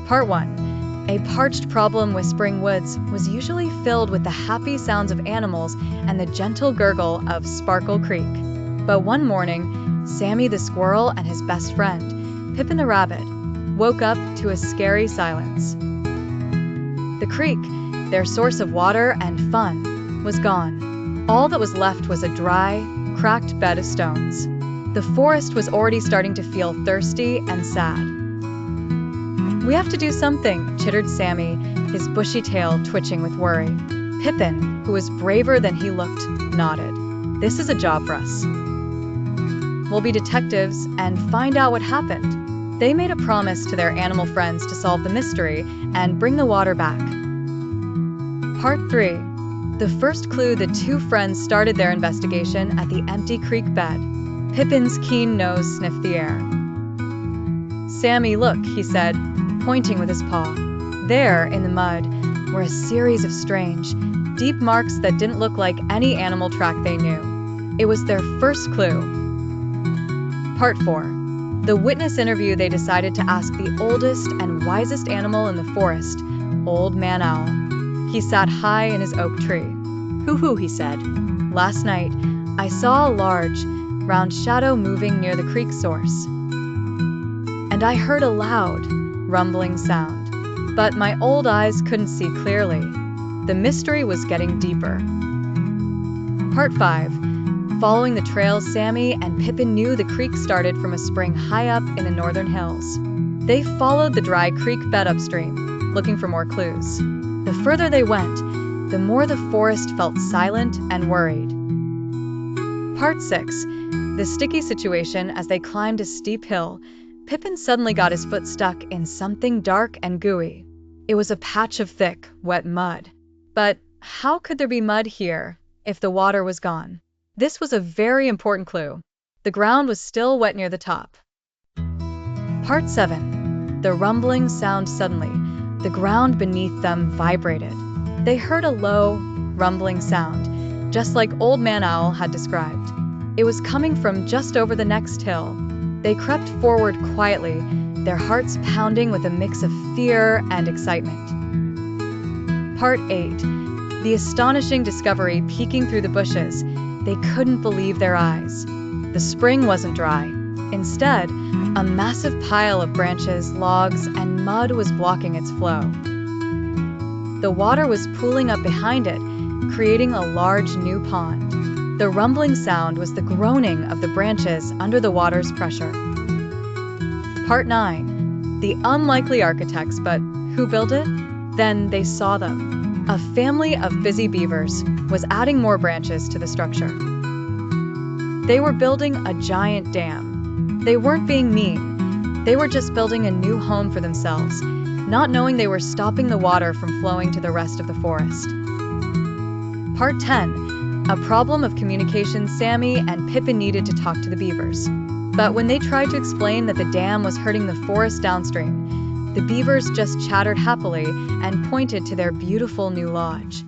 Part 1. A parched problem whispering woods was usually filled with the happy sounds of animals and the gentle gurgle of Sparkle Creek. But one morning, Sammy the squirrel and his best friend, Pippin the rabbit, woke up to a scary silence. The creek, their source of water and fun, was gone. All that was left was a dry, cracked bed of stones. The forest was already starting to feel thirsty and sad. "We have to do something," chittered Sammy, his bushy tail twitching with worry. Pippin, who was braver than he looked, nodded. "This is a job for us. We'll be detectives and find out what happened." They made a promise to their animal friends to solve the mystery and bring the water back. Part 3. The first clue. The two friends started their investigation at the empty creek bed. Pippin's keen nose sniffed the air. "Sammy, look," he said, pointing with his paw. There, in the mud, were a series of strange, deep marks that didn't look like any animal track they knew. It was their first clue. Part 4. The witness interview. They decided to ask the oldest and wisest animal in the forest, Old Man Owl. He sat high in his oak tree. "Hoo-hoo," he said. "Last night, I saw a large, round shadow moving near the creek source. And I heard a loud, rumbling sound. But my old eyes couldn't see clearly." The mystery was getting deeper. Part 5. Following the trail, Sammy and Pippin knew the creek started from a spring high up in the northern hills. They followed the dry creek bed upstream, looking for more clues. The further they went, the more the forest felt silent and worried. Part 6. The sticky situation. As they climbed a steep hill, Pippin suddenly got his foot stuck in something dark and gooey. It was a patch of thick, wet mud. But how could there be mud here if the water was gone? This was a very important clue. The ground was still wet near the top. Part 7. The rumbling sound. Suddenly, the ground beneath them vibrated. They heard a low, rumbling sound, just like Old Man Owl had described. It was coming from just over the next hill. They crept forward quietly, their hearts pounding with a mix of fear and excitement. Part 8. The astonishing discovery. Peeking through the bushes, they couldn't believe their eyes. The spring wasn't dry. Instead, a massive pile of branches, logs, and mud was blocking its flow. The water was pooling up behind it, creating a large new pond. The rumbling sound was the groaning of the branches under the water's pressure. Part 9. The unlikely architects. But who built it? Then they saw them. A family of busy beavers was adding more branches to the structure. They were building a giant dam. They weren't being mean. They were just building a new home for themselves, not knowing they were stopping the water from flowing to the rest of the forest. Part 10. A problem of communication. Sammy and Pippin needed to talk to the beavers. But when they tried to explain that the dam was hurting the forest downstream, the beavers just chattered happily and pointed to their beautiful new lodge.